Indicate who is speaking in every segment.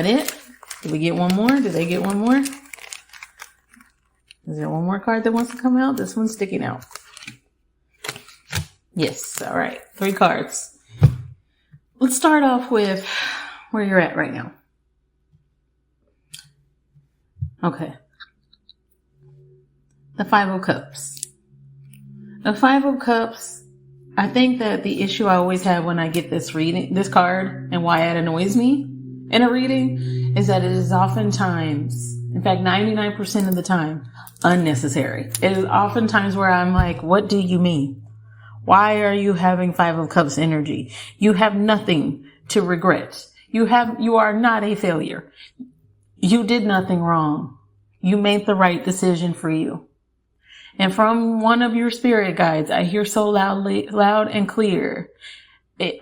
Speaker 1: that it? Did we get one more? Did they get one more? Is there one more card that wants to come out? This one's sticking out. Yes. All right. 3 cards. Let's start off with where you're at right now. Okay. The 5 of Cups. The 5 of Cups, I think that the issue I always have when I get this card, and why it annoys me in a reading, is that it is oftentimes, in fact, 99% of the time, unnecessary. It is oftentimes where I'm like, what do you mean? Why are you having 5 of Cups energy? You have nothing to regret. You are not a failure. You did nothing wrong. You made the right decision for you. And from one of your spirit guides, I hear so loud and clear.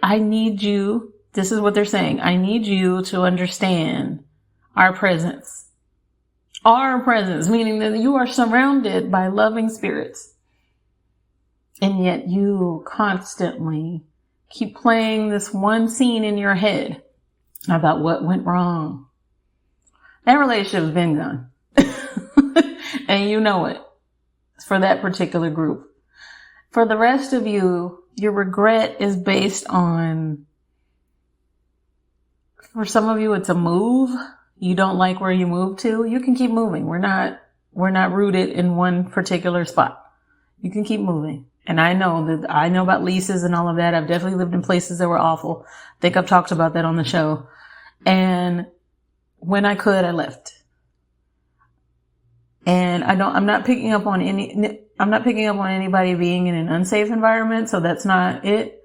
Speaker 1: I need you. This is what they're saying. I need you to understand our presence. Our presence, meaning that you are surrounded by loving spirits. And yet you constantly keep playing this one scene in your head about what went wrong. That relationship's been gone. And you know it. For that particular group. For the rest of you, your regret is based on, for some of you, it's a move. You don't like where you moved to. You can keep moving. We're not rooted in one particular spot. You can keep moving. And I know about leases and all of that. I've definitely lived in places that were awful. I think I've talked about that on the show. And when I could, I left. And I'm not picking up on anybody being in an unsafe environment. So that's not it.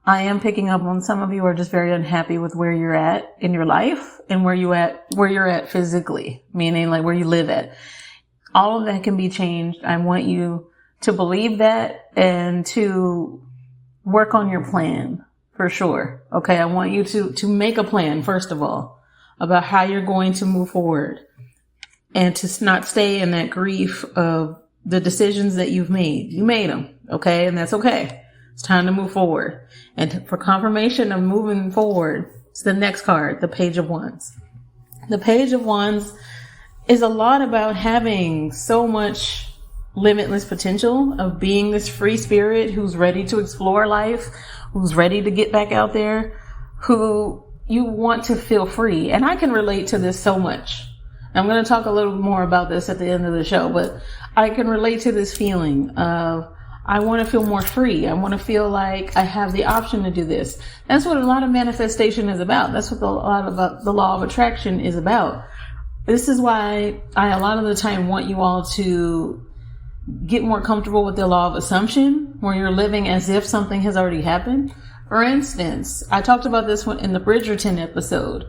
Speaker 1: I am picking up on some of you are just very unhappy with where you're at in your life and where you're at physically, meaning like where you live at. All of that can be changed. I want you to believe that and to work on your plan for sure. Okay. I want you to make a plan, first of all, about how you're going to move forward. And to not stay in that grief of the decisions that you've made. You made them, okay? And that's okay. It's time to move forward. And for confirmation of moving forward, it's the next card, the Page of Wands. The Page of Wands is a lot about having so much limitless potential of being this free spirit who's ready to explore life, who's ready to get back out there, who you want to feel free. And I can relate to this so much. I'm going to talk a little more about this at the end of the show, but I can relate to this feeling of I want to feel more free. I want to feel like I have the option to do this. That's what a lot of manifestation is about. That's what a lot of the law of attraction is about. This is why I a lot of the time want you all to get more comfortable with the law of assumption, where you're living as if something has already happened. For instance, I talked about this one in the Bridgerton episode.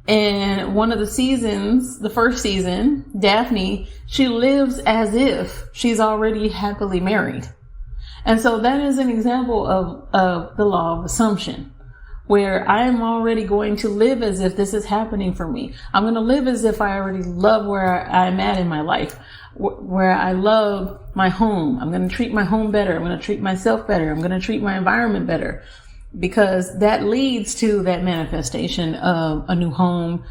Speaker 1: And one of the seasons, the first season, Daphne, she lives as if she's already happily married. And so that is an example of the law of assumption, where I am already going to live as if this is happening for me. I'm going to live as if I already love where I'm at in my life, where I love my home. I'm going to treat my home better. I'm going to treat myself better. I'm going to treat my environment better. Because that leads to that manifestation of a new home.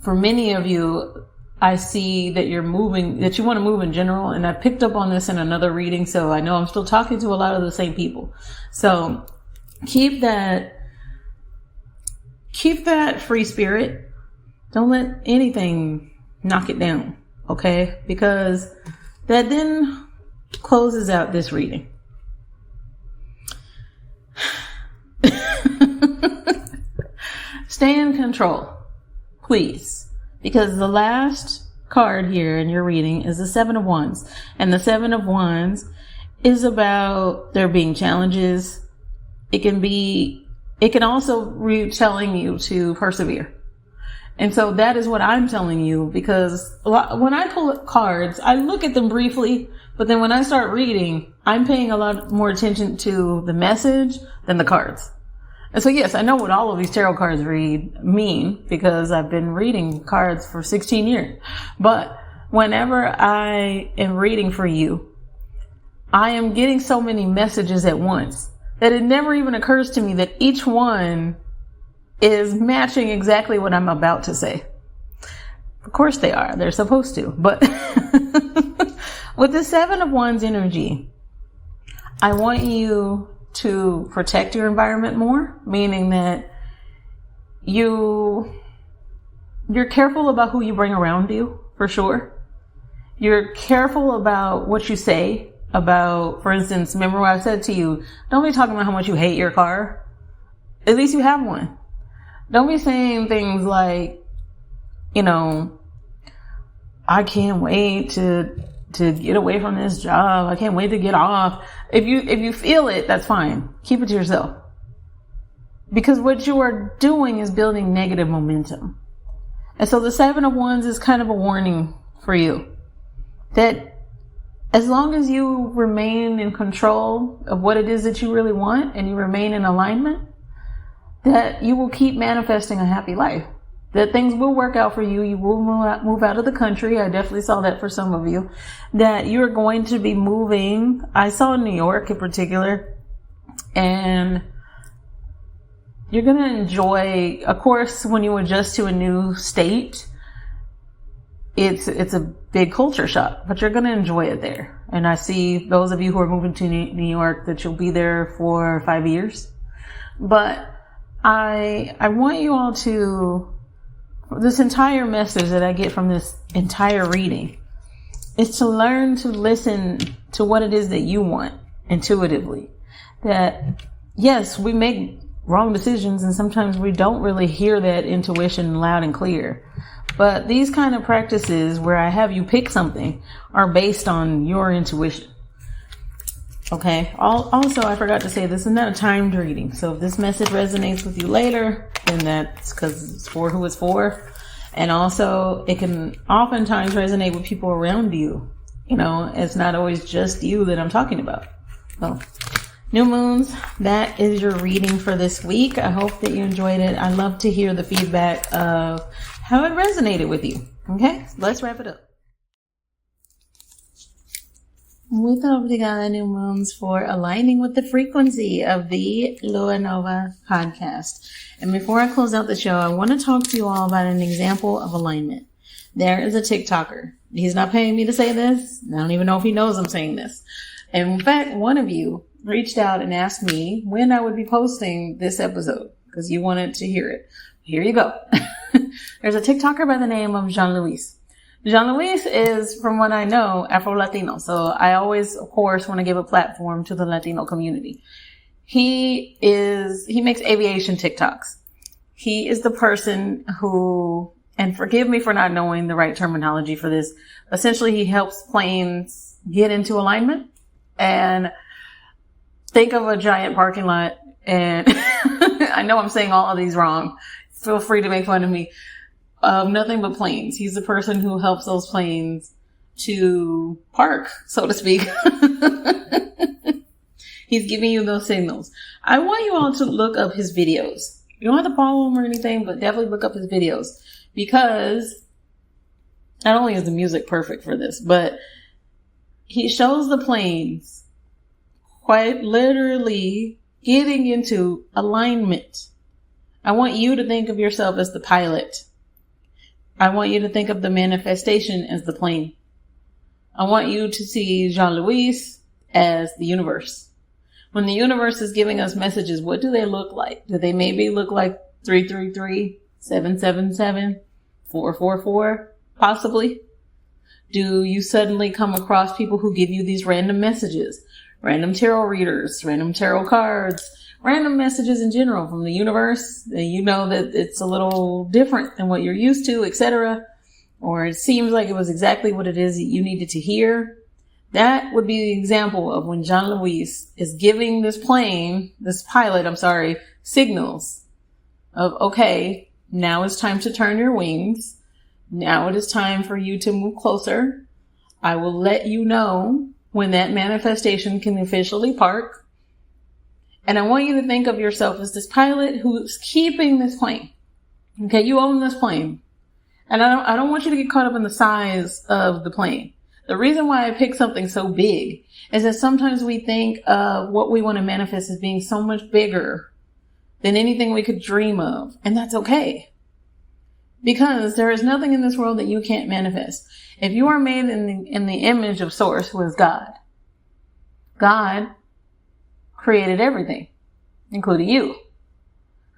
Speaker 1: For many of you, I see that you're moving, that you want to move in general. And I picked up on this in another reading. So I know I'm still talking to a lot of the same people. So keep that free spirit. Don't let anything knock it down. Okay. Because that then closes out this reading. Stay in control, please, because the last card here in your reading is the 7 of Wands, and the 7 of Wands is about there being challenges. It can also be telling you to persevere. And so that is what I'm telling you, because when I pull cards, I look at them briefly, but then when I start reading, I'm paying a lot more attention to the message than the cards. And so yes, I know what all of these tarot cards mean because I've been reading cards for 16 years. But whenever I am reading for you, I am getting so many messages at once that it never even occurs to me that each one is matching exactly what I'm about to say. Of course they are. They're supposed to. But with the 7 of Wands energy, I want you to protect your environment more, meaning that you're careful about who you bring around you, for sure. You're careful about what you say about, for instance, remember what I said to you, don't be talking about how much you hate your car. At least you have one. Don't be saying things like, you know, I can't wait to get away from this job. I can't wait to get off. If you feel it, that's fine. Keep it to yourself. Because what you are doing is building negative momentum. And so the 7 of Wands is kind of a warning for you that as long as you remain in control of what it is that you really want and you remain in alignment, that you will keep manifesting a happy life. That things will work out for you. You will move out of the country. I definitely saw that for some of you. That you're going to be moving. I saw New York in particular. And you're going to enjoy, of course, when you adjust to a new state, it's a big culture shock, but you're going to enjoy it there. And I see those of you who are moving to New York that you'll be there for 5 years. But I want you all to, this entire message that I get from this entire reading is to learn to listen to what it is that you want intuitively. That yes, we make wrong decisions and sometimes we don't really hear that intuition loud and clear. But these kind of practices where I have you pick something are based on your intuition. Okay. Also, I forgot to say this is not a timed reading. So if this message resonates with you later, then that's because it's for who it's for. And also it can oftentimes resonate with people around you. You know, it's not always just you that I'm talking about. So new moons, that is your reading for this week. I hope that you enjoyed it. I love to hear the feedback of how it resonated with you. Okay, let's wrap it up. Muito obrigada, new moons, for aligning with the frequency of the Lua Nova podcast. And before I close out the show, I want to talk to you all about an example of alignment. There is a TikToker. He's not paying me to say this. I don't even know if he knows I'm saying this. And in fact, one of you reached out and asked me when I would be posting this episode because you wanted to hear it. Here you go. There's a TikToker by the name of Jean-Louis. Jean-Louis is, from what I know, Afro-Latino. So I always, of course, want to give a platform to the Latino community. He makes aviation TikToks. He is the person who, and forgive me for not knowing the right terminology for this, essentially he helps planes get into alignment. And think of a giant parking lot, and I know I'm saying all of these wrong. Feel free to make fun of me. Nothing but planes. He's the person who helps those planes to park, so to speak. He's giving you those signals. I want you all to look up his videos. You don't have to follow him or anything, but definitely look up his videos because not only is the music perfect for this, but he shows the planes quite literally getting into alignment. I want you to think of yourself as the pilot. I want you to think of the manifestation as the plane. I want you to see Jean-Louis as the universe. When the universe is giving us messages, what do they look like? Do they maybe look like 333, 777, 444, possibly? Do you suddenly come across people who give you these random messages? Random tarot readers, random tarot cards, random messages in general from the universe. You know that it's a little different than what you're used to, etc. Or it seems like it was exactly what it is that you needed to hear. That would be the example of when Jean-Louis is giving this pilot, signals of, okay, now it's time to turn your wings. Now it is time for you to move closer. I will let you know when that manifestation can officially park. And I want you to think of yourself as this pilot who's keeping this plane. Okay, you own this plane. And I don't want you to get caught up in the size of the plane. The reason why I pick something so big is that sometimes we think of what we want to manifest as being so much bigger than anything we could dream of. And that's okay. Because there is nothing in this world that you can't manifest. If you are made in the image of Source, who is God, God created everything, including you.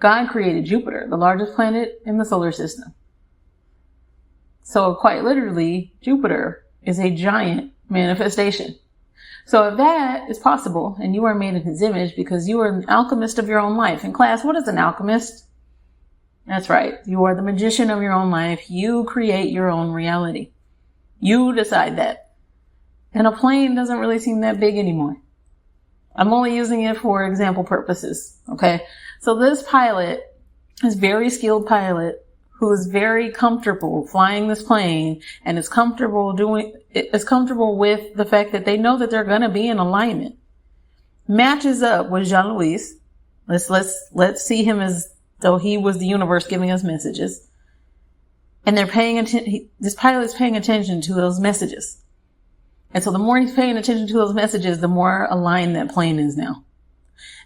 Speaker 1: God created Jupiter, the largest planet in the solar system. So quite literally, Jupiter is a giant manifestation. So if that is possible, and you are made in his image because you are an alchemist of your own life. In class, what is an alchemist? That's right. You are the magician of your own life. You create your own reality. You decide that. And a plane doesn't really seem that big anymore. I'm only using it for example purposes. Okay. So this pilot, this very skilled pilot who is very comfortable flying this plane and is comfortable with the fact that they know that they're going to be in alignment, matches up with Jean-Louis. Let's see him as though he was the universe giving us messages. And they're paying attention. This pilot is paying attention to those messages. And so the more he's paying attention to those messages, the more aligned that plane is now.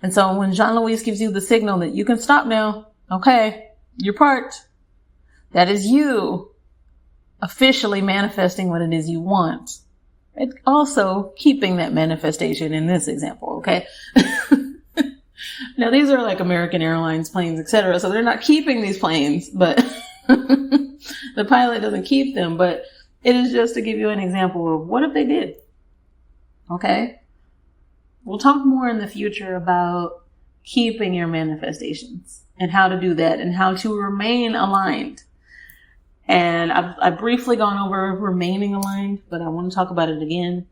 Speaker 1: And so when Jean-Louis gives you the signal that you can stop now, okay, you're parked. That is you officially manifesting what it is you want. And also keeping that manifestation in this example, okay? Now these are like American Airlines planes, etc. So they're not keeping these planes, but the pilot doesn't keep them, but it is just to give you an example of what if they did. Okay? We'll talk more in the future about keeping your manifestations and how to do that and how to remain aligned. And I've briefly gone over remaining aligned, but I want to talk about it again.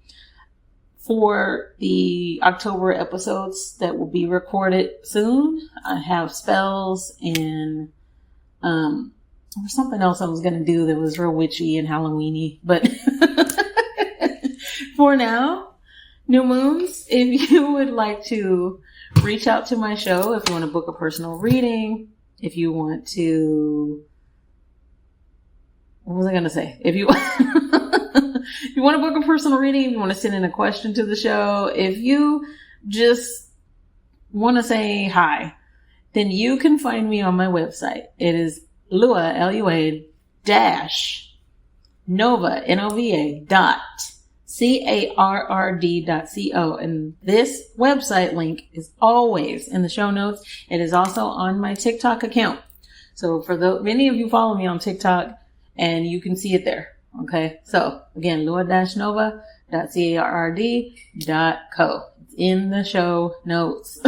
Speaker 1: For the October episodes that will be recorded soon, I have spells and there was something else I was going to do that was real witchy and Halloweeny. But for now, new moons, if you would like to reach out to my show, if you want to book a personal reading, if you want to, what was I going to say? If you, if you want to book a personal reading, if you want to send in a question to the show, if you just want to say hi, then you can find me on my website. It is Lua, L-U-A, Nova, N-O-V-A, CARRD.co. And this website link is always in the show notes. It is also on my TikTok account. So for many of you follow me on TikTok and you can see it there. Okay. So again, Lua-Nova.carrd.co. It's in the show notes.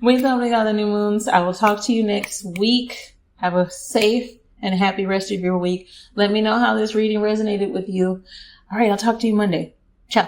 Speaker 1: Muy obrigada, new moons. I will talk to you next week. Have a safe and happy rest of your week. Let me know how this reading resonated with you. All right, I'll talk to you Monday. Ciao.